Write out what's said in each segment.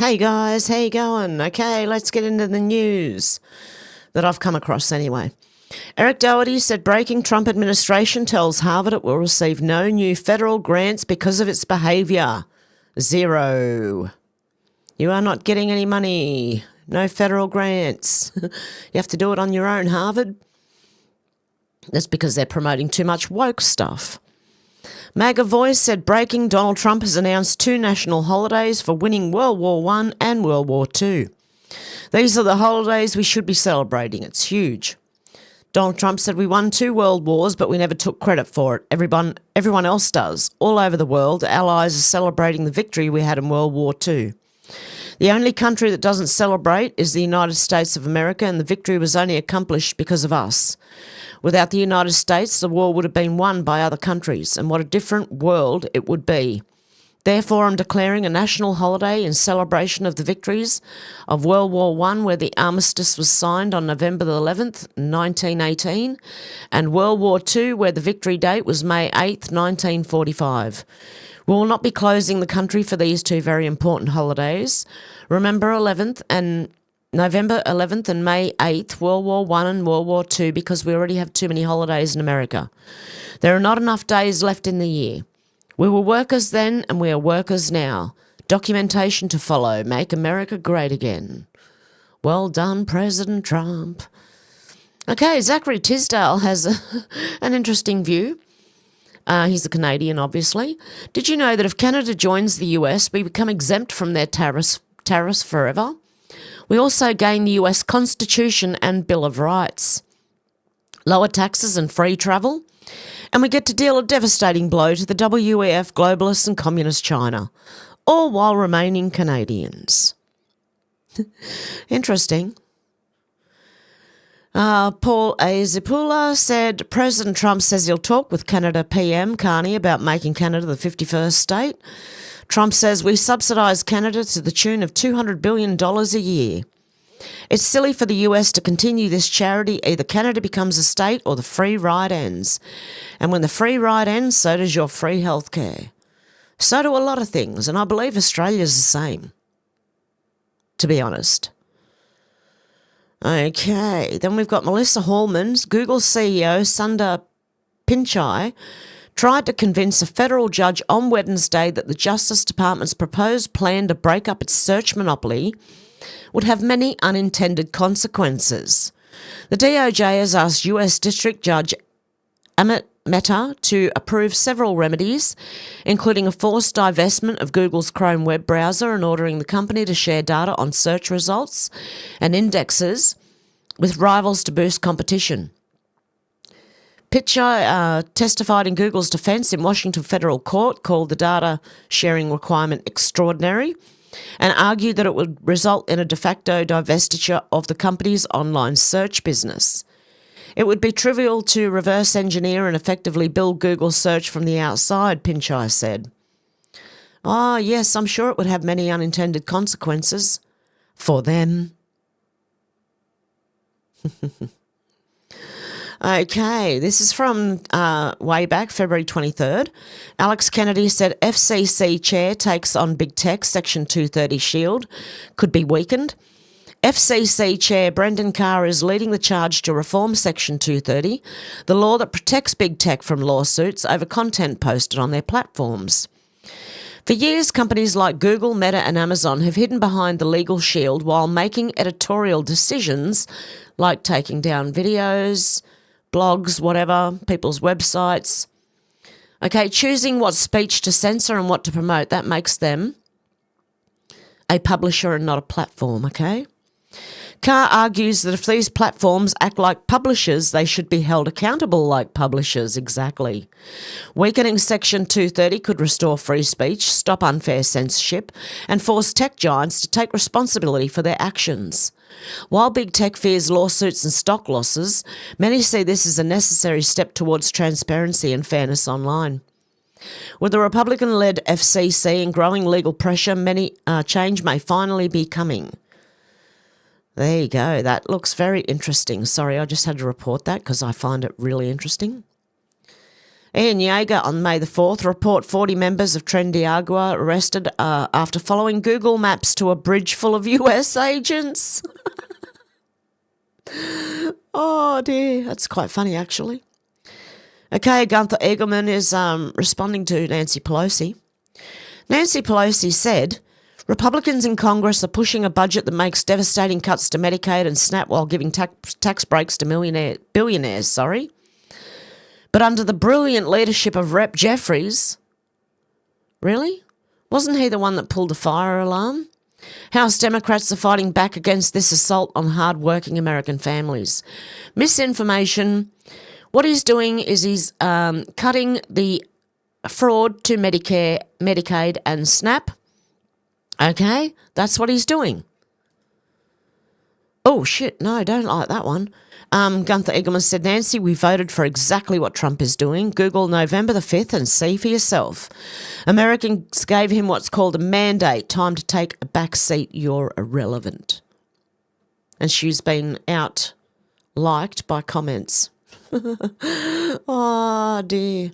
Hey guys, how you going? Okay, let's get into the news that I've come across anyway. Eric Doherty said breaking Trump administration tells Harvard it will receive no new federal grants because of its behaviour. 0. You are not getting any money. No federal grants. You have to do it on your own, Harvard. That's because they're promoting too much woke stuff. MAGA Voice said breaking Donald Trump has announced 2 national holidays for winning World War I and World War II. These are the holidays we should be celebrating. It's huge. Donald Trump said we won 2 world wars, but we never took credit for it. Everyone else does. All over the world, allies are celebrating the victory we had in World War II. The only country that doesn't celebrate is the United States of America, and the victory was only accomplished because of us. Without the United States, the war would have been won by other countries, and what a different world it would be. Therefore, I'm declaring a national holiday in celebration of the victories of World War I, where the armistice was signed on November the 11th, 1918, and World War II, where the victory date was May 8th, 1945. We will not be closing the country for these 2 very important holidays. Remember November 11th and May 8th, World War I and World War II, because we already have too many holidays in America. There are not enough days left in the year. We were workers then and we are workers now. Documentation to follow. Make America great again. Well done, President Trump. Okay, Zachary Tisdale has an interesting view. He's a Canadian, obviously. Did you know that if Canada joins the US, we become exempt from their tariffs forever? We also gain the US Constitution and Bill of Rights, lower taxes and free travel, and we get to deal a devastating blow to the WEF, globalists and communist China, all while remaining Canadians. Interesting. Paul A. Zipula said President Trump says he'll talk with Canada PM Carney about making Canada the 51st state. Trump says we subsidise Canada to the tune of $200 billion a year. It's silly for the US to continue this charity. Either Canada becomes a state or the free ride ends. And when the free ride ends, so does your free health care. So do a lot of things, and I believe Australia's the same, to be honest. Okay, then we've got Melissa Hallman, Google CEO Sundar Pichai, tried to convince a federal judge on Wednesday that the Justice Department's proposed plan to break up its search monopoly would have many unintended consequences. The DOJ has asked US District Judge Amit Mehta to approve several remedies, including a forced divestment of Google's Chrome web browser and ordering the company to share data on search results and indexes with rivals to boost competition. Pichai testified in Google's defence in Washington federal court, called the data sharing requirement extraordinary, and argued that it would result in a de facto divestiture of the company's online search business. It would be trivial to reverse engineer and effectively build Google search from the outside, Pichai said. Oh, yes, I'm sure it would have many unintended consequences for them. Okay, this is from way back, February 23rd. Alex Kennedy said FCC chair takes on big tech, Section 230 shield could be weakened. FCC chair Brendan Carr is leading the charge to reform Section 230, the law that protects big tech from lawsuits over content posted on their platforms. For years, companies like Google, Meta and Amazon have hidden behind the legal shield while making editorial decisions like taking down videos, blogs, whatever, people's websites. Okay, choosing what speech to censor and what to promote, that makes them a publisher and not a platform, okay? Carr argues that if these platforms act like publishers, they should be held accountable like publishers, exactly. Weakening Section 230 could restore free speech, stop unfair censorship, and force tech giants to take responsibility for their actions. While big tech fears lawsuits and stock losses, many see this as a necessary step towards transparency and fairness online. With the Republican-led FCC and growing legal pressure, many change may finally be coming. There you go. That looks very interesting. Sorry, I just had to report that because I find it really interesting. Ian Yeager on May the 4th report 40 members of Trendiagua arrested after following Google Maps to a bridge full of US agents. Oh dear, that's quite funny actually. Okay, Gunther Eagleman is responding to Nancy Pelosi. Nancy Pelosi said, Republicans in Congress are pushing a budget that makes devastating cuts to Medicaid and SNAP while giving tax breaks to billionaires. But under the brilliant leadership of Rep. Jeffries, really? Wasn't he the one that pulled the fire alarm? House Democrats are fighting back against this assault on hard-working American families. Misinformation. What he's doing is he's cutting the fraud to Medicare, Medicaid and SNAP. Okay, that's what he's doing. Oh, shit, no, don't like that one. Gunther Eagleman said, Nancy, we voted for exactly what Trump is doing. Google November the 5th and see for yourself. Americans gave him what's called a mandate, time to take a back seat, you're irrelevant. And she's been out-liked by comments. Oh, dear.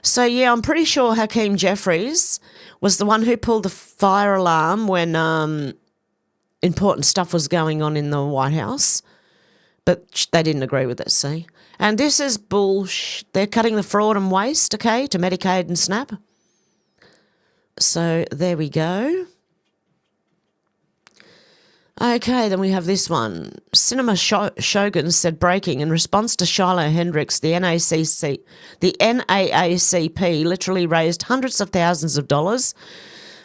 So, yeah, I'm pretty sure Hakeem Jeffries was the one who pulled the fire alarm when important stuff was going on in the White House. But they didn't agree with it, see? And this is bullshit. They're cutting the fraud and waste, okay, to Medicaid and SNAP. So there we go. Okay, then we have this one. Cinema Shogun said breaking in response to Shiloh Hendricks, the NAACP literally raised hundreds of thousands of dollars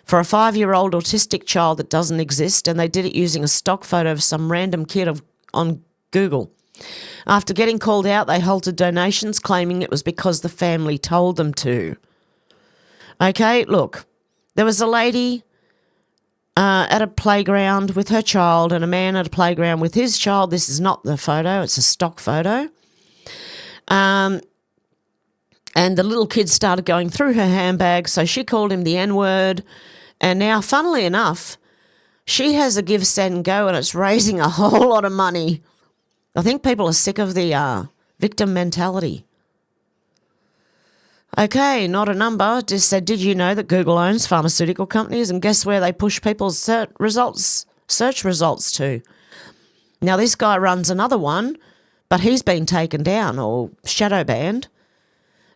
for a 5-year-old autistic child that doesn't exist, and they did it using a stock photo of some random kid on Google. After getting called out, they halted donations, claiming it was because the family told them to. Okay, look, there was a lady at a playground with her child and a man at a playground with his child. This is not the photo, it's a stock photo. And the little kid started going through her handbag, so she called him the N-word. And now, funnily enough, she has a give, send, go, and it's raising a whole lot of money. I think people are sick of the victim mentality. Okay, not a number. Just said, did you know that Google owns pharmaceutical companies? And guess where they push people's search results to? Now, this guy runs another one, but he's been taken down or shadow banned.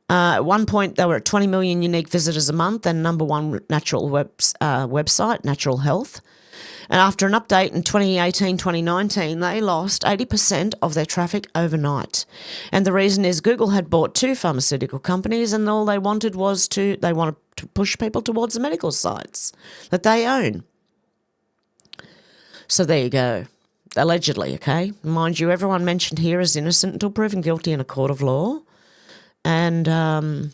At one point, they were at 20 million unique visitors a month and number one natural website, Natural Health. And after an update in 2018-2019, they lost 80% of their traffic overnight. And the reason is Google had bought 2 pharmaceutical companies, and all they wanted was to push people towards the medical sites that they own. So there you go. Allegedly, okay? Mind you, everyone mentioned here is innocent until proven guilty in a court of law. And,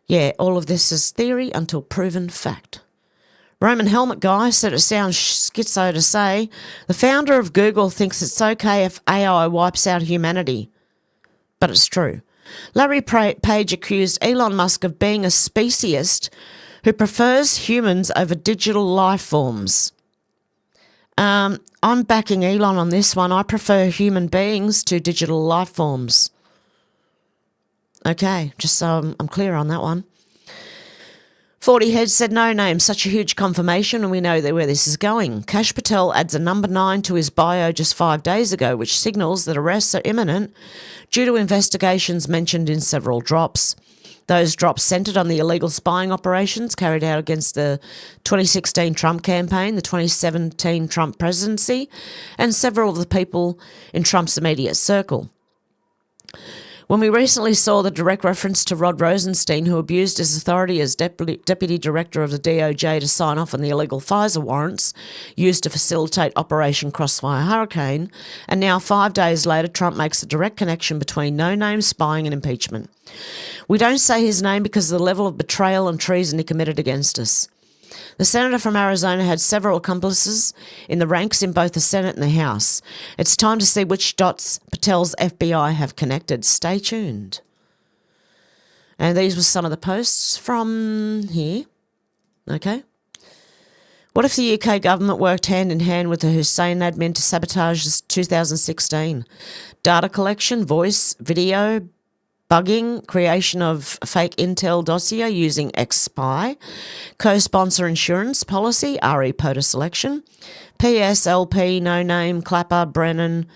yeah, all of this is theory until proven fact. Roman Helmet Guy said it sounds schizo to say, the founder of Google thinks it's okay if AI wipes out humanity. But it's true. Larry Page accused Elon Musk of being a speciesist who prefers humans over digital life forms. I'm backing Elon on this one. I prefer human beings to digital life forms. Okay, just so I'm clear on that one. 40 Heads said no name, such a huge confirmation, and we know where this is going. Kash Patel adds a number 9 to his bio just 5 days ago, which signals that arrests are imminent due to investigations mentioned in several drops. Those drops centred on the illegal spying operations carried out against the 2016 Trump campaign, the 2017 Trump presidency, and several of the people in Trump's immediate circle. When we recently saw the direct reference to Rod Rosenstein, who abused his authority as deputy director of the DOJ to sign off on the illegal FISA warrants used to facilitate Operation Crossfire Hurricane, and now 5 days later, Trump makes a direct connection between no-name spying and impeachment. We don't say his name because of the level of betrayal and treason he committed against us. The senator from Arizona had several accomplices in the ranks in both the Senate and the House. It's time to see which dots Patel's FBI have connected. Stay tuned. And these were some of the posts from here. Okay. What if the UK government worked hand in hand with the Hussein admin to sabotage 2016? Data collection, voice, video, bugging, creation of fake intel dossier using XSpy, co-sponsor insurance policy, RE POTUS election, PSLP, no name, Clapper, Brennan,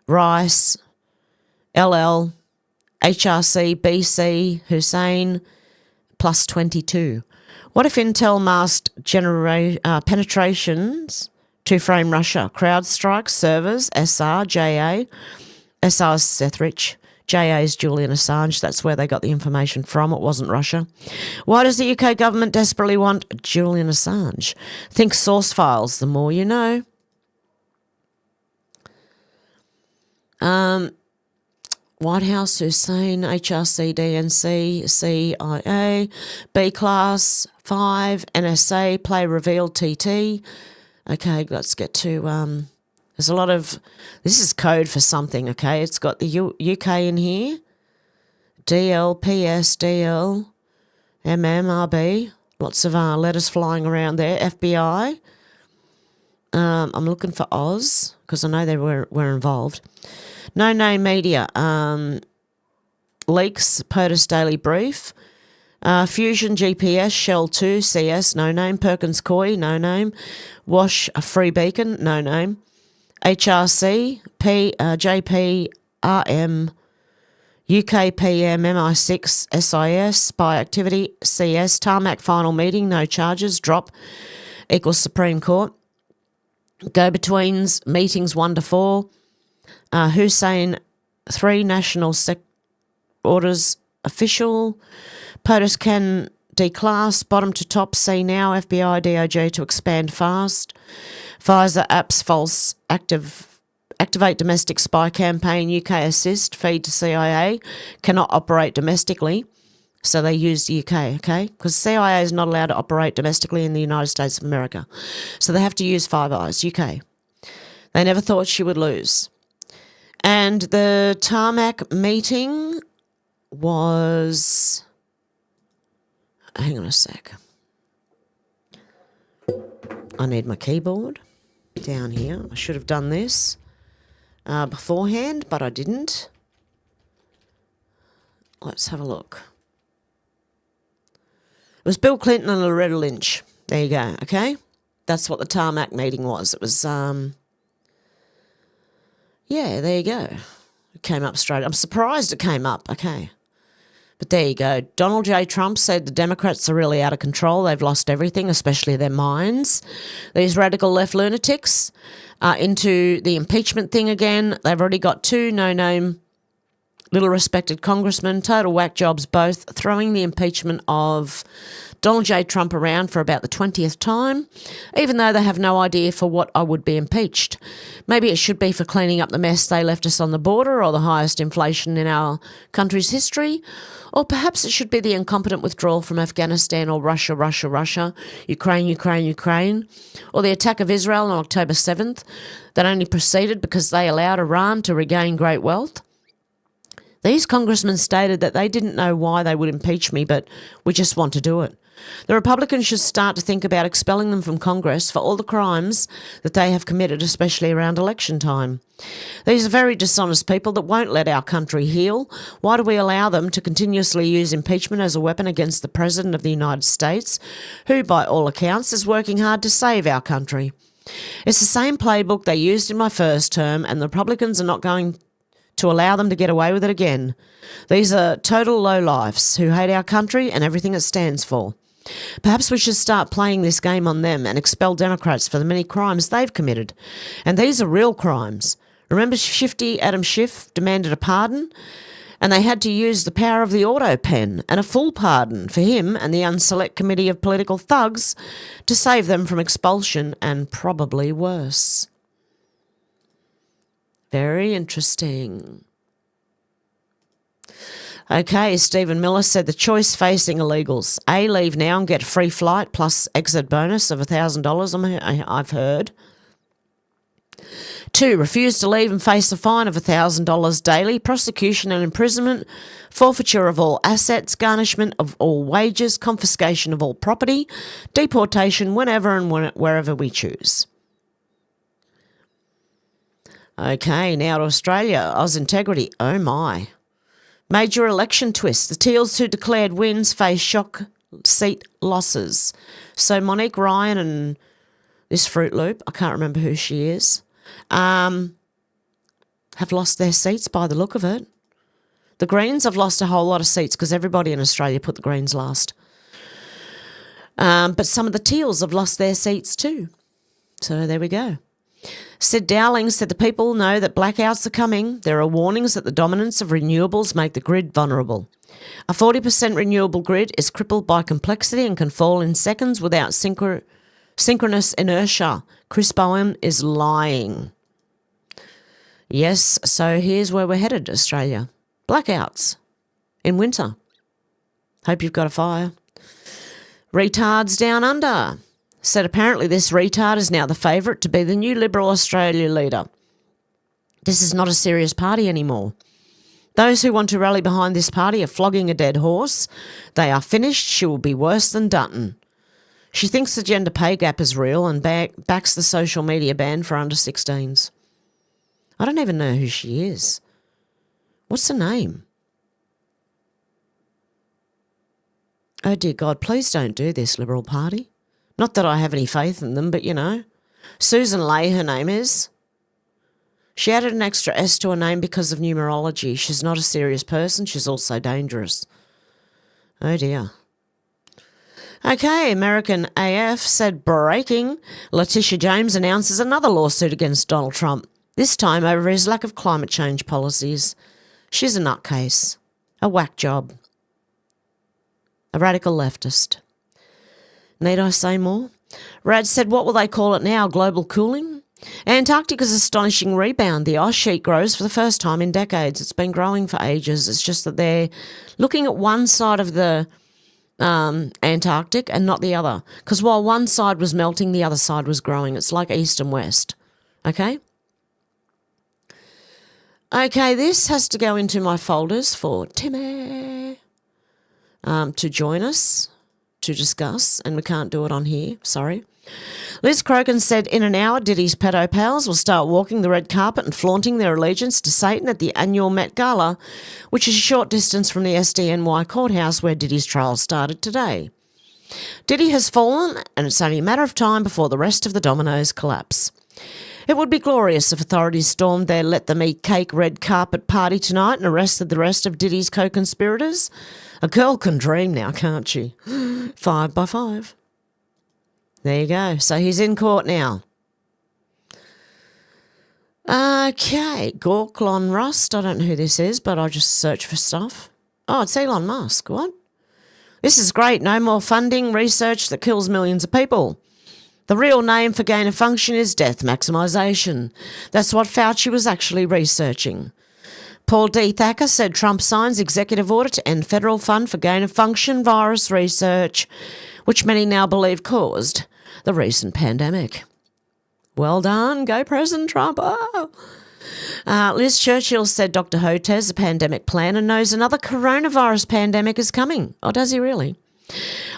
Rice, LL, HRC, BC, Hussein, plus 22. What if Intel masked penetrations to frame Russia? CrowdStrike, servers, SR, JA. SR's Seth Rich. JA's Julian Assange. That's where they got the information from. It wasn't Russia. Why does the UK government desperately want Julian Assange? Think source files. The more you know. White House, Hussein, HRC, DNC, CIA, B Class, 5, NSA, Play Revealed, TT. Okay, let's get to, there's a lot of, this is code for something, okay? It's got the UK in here, DL, PS, DL, MMRB, lots of letters flying around there, FBI. I'm looking for Oz, because I know they were involved. No Name Media, Leaks, POTUS Daily Brief, Fusion GPS, Shell 2, CS, no name, Perkins Coy, no name, Wash, Free Beacon, no name, HRC, JP, RM, UKPM, MI6, SIS, Spy Activity, CS, Tarmac Final Meeting, no charges, drop, equals Supreme Court, Go-Betweens, Meetings 1 to 4, Hussein 3, National Orders Official, POTUS can declass, bottom to top, see now, FBI, DOJ to expand fast, Pfizer apps false activate domestic spy campaign, UK assist, feed to CIA, cannot operate domestically, so they use the UK, okay? Because CIA is not allowed to operate domestically in the United States of America, so they have to use Five Eyes, UK. They never thought she would lose. And the tarmac meeting was, hang on a sec. I need my keyboard down here. I should have done this beforehand, but I didn't. Let's have a look. It was Bill Clinton and Loretta Lynch. There you go, okay? That's what the tarmac meeting was. It was, yeah, there you go. It came up straight. I'm surprised it came up, okay. But there you go. Donald J. Trump said the Democrats are really out of control. They've lost everything, especially their minds. These radical left lunatics are into the impeachment thing again. They've already got 2 no-name, little-respected congressmen, total whack jobs both, throwing the impeachment of Donald J. Trump around for about the 20th time, even though they have no idea for what I would be impeached. Maybe it should be for cleaning up the mess they left us on the border, or the highest inflation in our country's history, or perhaps it should be the incompetent withdrawal from Afghanistan, or Russia, Ukraine, or the attack of Israel on October 7th that only proceeded because they allowed Iran to regain great wealth. These congressmen stated that they didn't know why they would impeach me, but we just want to do it. The Republicans should start to think about expelling them from Congress for all the crimes that they have committed, especially around election time. These are very dishonest people that won't let our country heal. Why do we allow them to continuously use impeachment as a weapon against the President of the United States, who, by all accounts, is working hard to save our country? It's the same playbook they used in my first term, and the Republicans are not going to allow them to get away with it again. These are total lowlifes who hate our country and everything it stands for. Perhaps we should start playing this game on them and expel Democrats for the many crimes they've committed. And these are real crimes. Remember Shifty Adam Schiff demanded a pardon? And they had to use the power of the auto pen and a full pardon for him and the unselect committee of political thugs to save them from expulsion and probably worse. Very interesting. Okay, Stephen Miller said the choice facing illegals. A, leave now and get a free flight plus exit bonus of $1,000, I've heard. 2, refuse to leave and face a fine of $1,000 daily, prosecution and imprisonment, forfeiture of all assets, garnishment of all wages, confiscation of all property, deportation whenever and wherever we choose. Okay, now to Australia. Oz Integrity. Oh my. Major election twist. The Teals who declared wins face shock seat losses. So Monique Ryan and this Fruit Loop, I can't remember who she is, have lost their seats by the look of it. The Greens have lost a whole lot of seats because everybody in Australia put the Greens last. But some of the Teals have lost their seats too. So there we go. Sid Dowling said the people know that blackouts are coming. There are warnings that the dominance of renewables make the grid vulnerable. A 40% renewable grid is crippled by complexity and can fall in seconds without synchronous inertia. Chris Bowen is lying. Yes, so here's where we're headed, Australia. Blackouts in winter. Hope you've got a fire. Retards down under. Said apparently this retard is now the favourite to be the new Liberal Australia leader. This is not a serious party anymore. Those who want to rally behind this party are flogging a dead horse. They are finished. She will be worse than Dutton. She thinks the gender pay gap is real and backs the social media ban for under 16s. I don't even know who she is. What's her name? Oh dear God, please don't do this, Liberal Party. Not that I have any faith in them, but you know. Susan Lay, her name is. She added an extra S to her name because of numerology. She's not a serious person. She's also dangerous. Oh dear. Okay, American AF said breaking. Letitia James announces another lawsuit against Donald Trump, this time over his lack of climate change policies. She's a nutcase. A whack job. A radical leftist. Need I say more? Rad said, what will they call it now? Global cooling? Antarctica's astonishing rebound. The ice sheet grows for the first time in decades. It's been growing for ages. It's just that they're looking at one side of the Antarctic and not the other. Because while one side was melting, the other side was growing. It's like east and west. Okay? Okay, this has to go into my folders for Timmy to join us to discuss, and we can't do it on here, sorry. Liz Crokin said in an hour Diddy's pedo pals will start walking the red carpet and flaunting their allegiance to Satan at the annual Met Gala, which is a short distance from the SDNY courthouse where Diddy's trial started today. Diddy has fallen, and it's only a matter of time before the rest of the dominoes collapse. It would be glorious if authorities stormed their let them eat cake red carpet party tonight and arrested the rest of Diddy's co-conspirators. A girl can dream now, can't she? 5 by 5. There you go. So he's in court now. Okay, Gorklon Rust. I don't know who this is, but I'll just search for stuff. Oh, it's Elon Musk. What? This is great. No more funding research that kills millions of people. The real name for gain of function is death maximisation. That's what Fauci was actually researching. Paul D. Thacker said Trump signs executive order to end federal fund for gain of function virus research, which many now believe caused the recent pandemic. Well done. Go President Trump. Oh. Liz Churchill said Dr. Hote has a pandemic plan and knows another coronavirus pandemic is coming. Oh, does he really?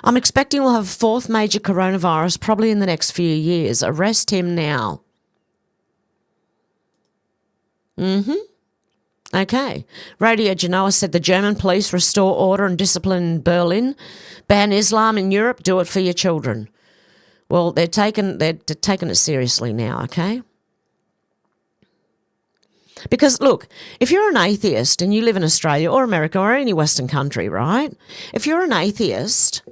I'm expecting we'll have a fourth major coronavirus probably in the next few years. Arrest him now. Okay. Radio Genoa said the German police restore order and discipline in Berlin. Ban Islam in Europe. Do it for your children. Well, they're taking it seriously now, okay? Because, look, if you're an atheist and you live in Australia or America or any Western country, right? If you're an atheist,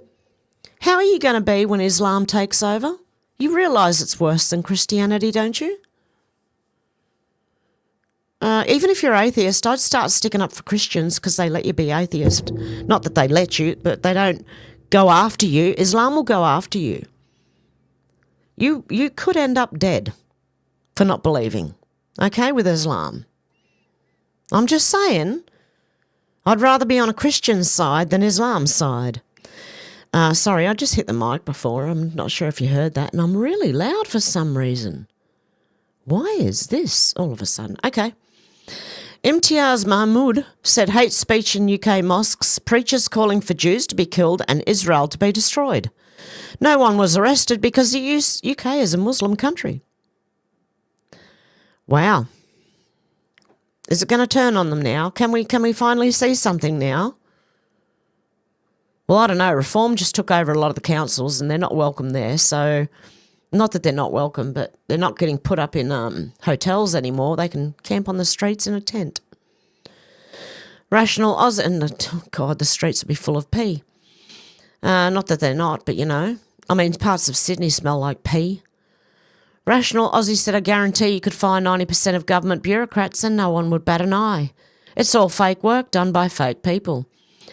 how are you going to be when Islam takes over? You realise it's worse than Christianity, don't you? Even if you're atheist, I'd start sticking up for Christians because they let you be atheist. Not that they let you, but they don't go after you. Islam will go after you. You could end up dead for not believing, okay, with Islam. I'm just saying, I'd rather be on a Christian's side than Islam's side. Sorry, I just hit the mic before. I'm not sure if you heard that, and I'm really loud for some reason. Why is this all of a sudden? Okay. Imtiaz Mahmood said hate speech in UK mosques, preachers calling for Jews to be killed and Israel to be destroyed. No one was arrested because the UK is a Muslim country. Wow. Is it going to turn on them now? Can we finally see something now? Well, I don't know. Reform just took over a lot of the councils and they're not welcome there. So, not that they're not welcome, but they're not getting put up in hotels anymore. They can camp on the streets in a tent. Rational Oz, and oh God, the streets will be full of pee. Not that they're not, but you know. I mean, parts of Sydney smell like pee. Rational Aussie said, I guarantee you could fire 90% of government bureaucrats and no one would bat an eye. It's all fake work done by fake people.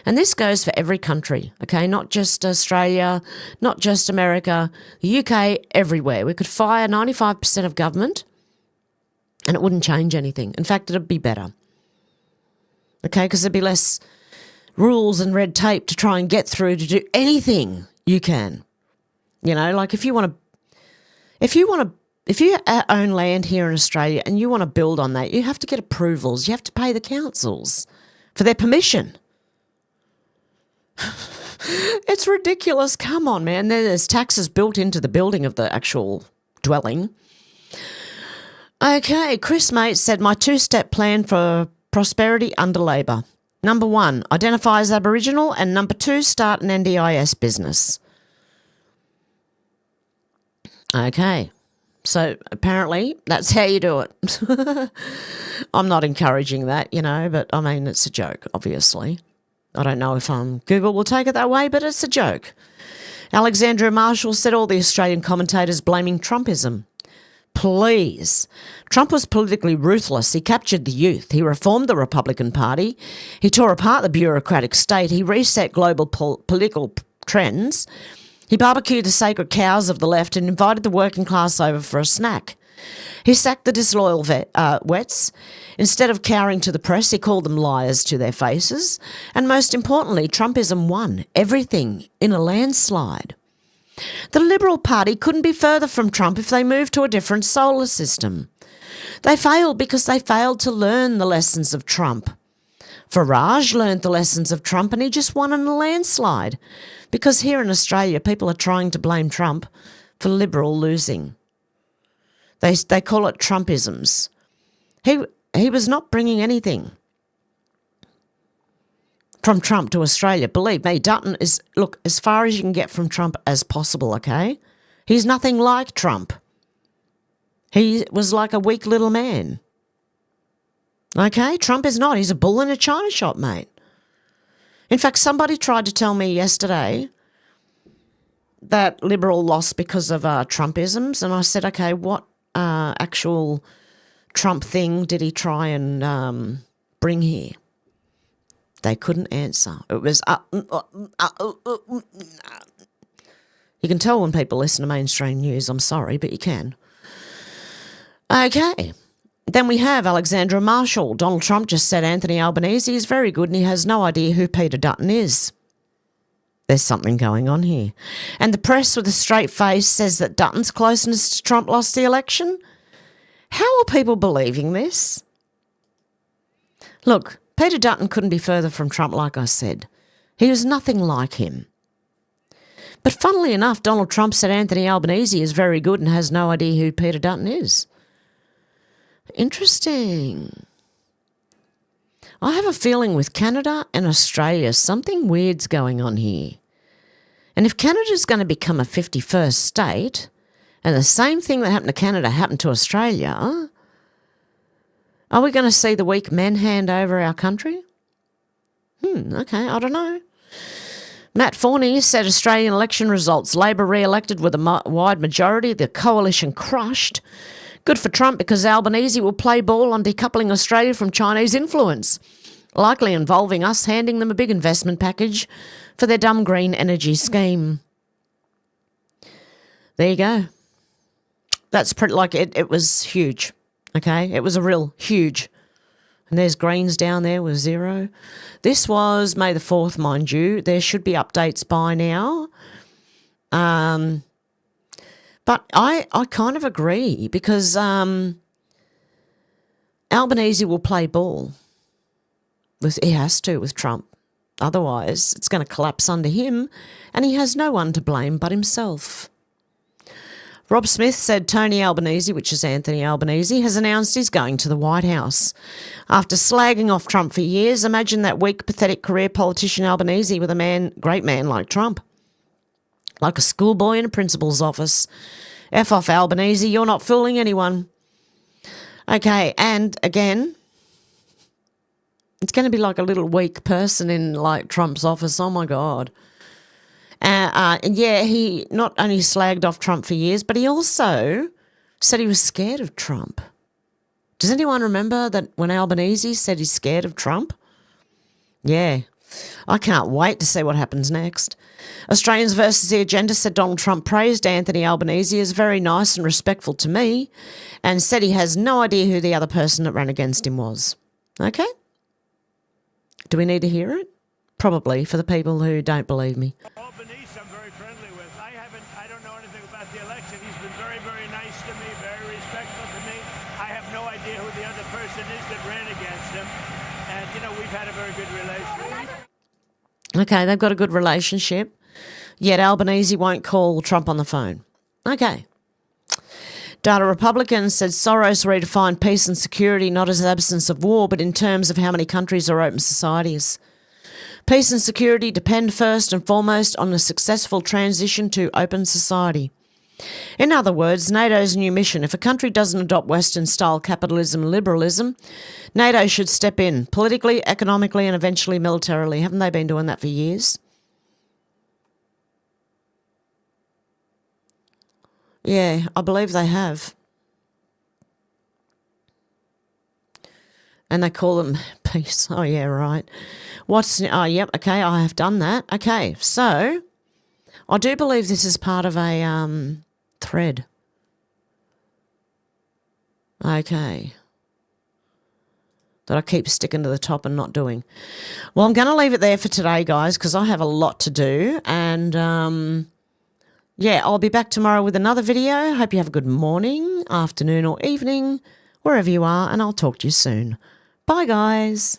And this goes for every country, okay? Not just Australia, not just America, the UK, everywhere. We could fire 95% of government and it wouldn't change anything. In fact, it'd be better. Okay, because there'd be less rules and red tape to try and get through to do anything you can. You know, like if you own land here in Australia and you want to build on that, you have to get approvals. You have to pay the councils for their permission. It's ridiculous. Come on, man. There's taxes built into the building of the actual dwelling. Okay, Chris Mate said, my two-step plan for prosperity under Labor. Number 1, identify as Aboriginal, and number 2, start an NDIS business. Okay, so apparently that's how you do it. I'm not encouraging that, you know, but I mean, it's a joke, obviously. I don't know if Google will take it that way, but it's a joke. Alexandra Marshall said all the Australian commentators blaming Trumpism. Please. Trump was politically ruthless. He captured the youth. He reformed the Republican Party. He tore apart the bureaucratic state. He reset global political trends. He barbecued the sacred cows of the left and invited the working class over for a snack. He sacked the disloyal wets. Instead of cowering to the press, he called them liars to their faces. And most importantly, Trumpism won everything in a landslide. The Liberal Party couldn't be further from Trump if they moved to a different solar system. They failed because they failed to learn the lessons of Trump. Farage learned the lessons of Trump and he just won in a landslide because here in Australia people are trying to blame Trump for Liberal losing. They call it Trumpisms. He was not bringing anything from Trump to Australia. Believe me, Dutton is, look, as far as you can get from Trump as possible, okay? He's nothing like Trump. He was like a weak little man. Okay? Trump is not. He's a bull in a china shop, mate. In fact, somebody tried to tell me yesterday that Liberal lost because of Trumpisms, and I said, okay, what actual Trump thing did he try and bring here? They couldn't answer. It was You can tell when people listen to mainstream news. I'm sorry, but you can. Okay. Then we have Alexandra Marshall. Donald Trump just said Anthony Albanese is very good and he has no idea who Peter Dutton is. There's something going on here. And the press with a straight face says that Dutton's closeness to Trump lost the election. How are people believing this? Look, Peter Dutton couldn't be further from Trump, like I said. He was nothing like him. But funnily enough, Donald Trump said Anthony Albanese is very good and has no idea who Peter Dutton is. Interesting. I have a feeling with Canada and Australia, something weird's going on here. And if Canada's going to become a 51st state, and the same thing that happened to Canada happened to Australia, are we going to see the weak men hand over our country? Okay, I don't know. Matt Forney said Australian election results. Labor re-elected with a wide majority. The coalition crushed. Good for Trump because Albanese will play ball on decoupling Australia from Chinese influence, likely involving us handing them a big investment package for their dumb green energy scheme. There you go. That's pretty, like, it was huge, okay? It was a real huge. And there's Greens down there with 0. This was May the 4th, mind you. There should be updates by now. But I kind of agree because Albanese will play ball. He has to with Trump. Otherwise, it's going to collapse under him and he has no one to blame but himself. Rob Smith said Tony Albanese, which is Anthony Albanese, has announced he's going to the White House. After slagging off Trump for years, imagine that weak, pathetic career politician Albanese with a great man like Trump. Like a schoolboy in a principal's office. F off, Albanese, you're not fooling anyone. Okay, and again, it's going to be like a little weak person in like Trump's office. Oh my God. And yeah, he not only slagged off Trump for years, but he also said he was scared of Trump. Does anyone remember that when Albanese said he's scared of Trump? Yeah, I can't wait to see what happens next. Australians versus the Agenda said Donald Trump praised Anthony Albanese as very nice and respectful to me and said he has no idea who the other person that ran against him was. Okay? Do we need to hear it? Probably, for the people who don't believe me. Albanese, I'm very friendly with. I don't know anything about the election. He's been very, very nice to me, very respectful to me. I have no idea who the other person is that ran against him. And, you know, we've had a very good relationship. Okay, they've got a good relationship. Yet Albanese won't call Trump on the phone. Okay. Data Republicans said Soros redefined peace and security not as absence of war, but in terms of how many countries are open societies. Peace and security depend first and foremost on a successful transition to open society. In other words, NATO's new mission, if a country doesn't adopt Western-style capitalism and liberalism, NATO should step in politically, economically and eventually militarily. Haven't they been doing that for years? Yeah, I believe they have. And they call them peace. Oh, yeah, right. Oh, yep, okay, I have done that. Okay, so I do believe this is part of a thread. Okay. That I keep sticking to the top and not doing. Well, I'm going to leave it there for today, guys, because I have a lot to do. And, yeah, I'll be back tomorrow with another video. Hope you have a good morning, afternoon or evening, wherever you are, and I'll talk to you soon. Bye, guys.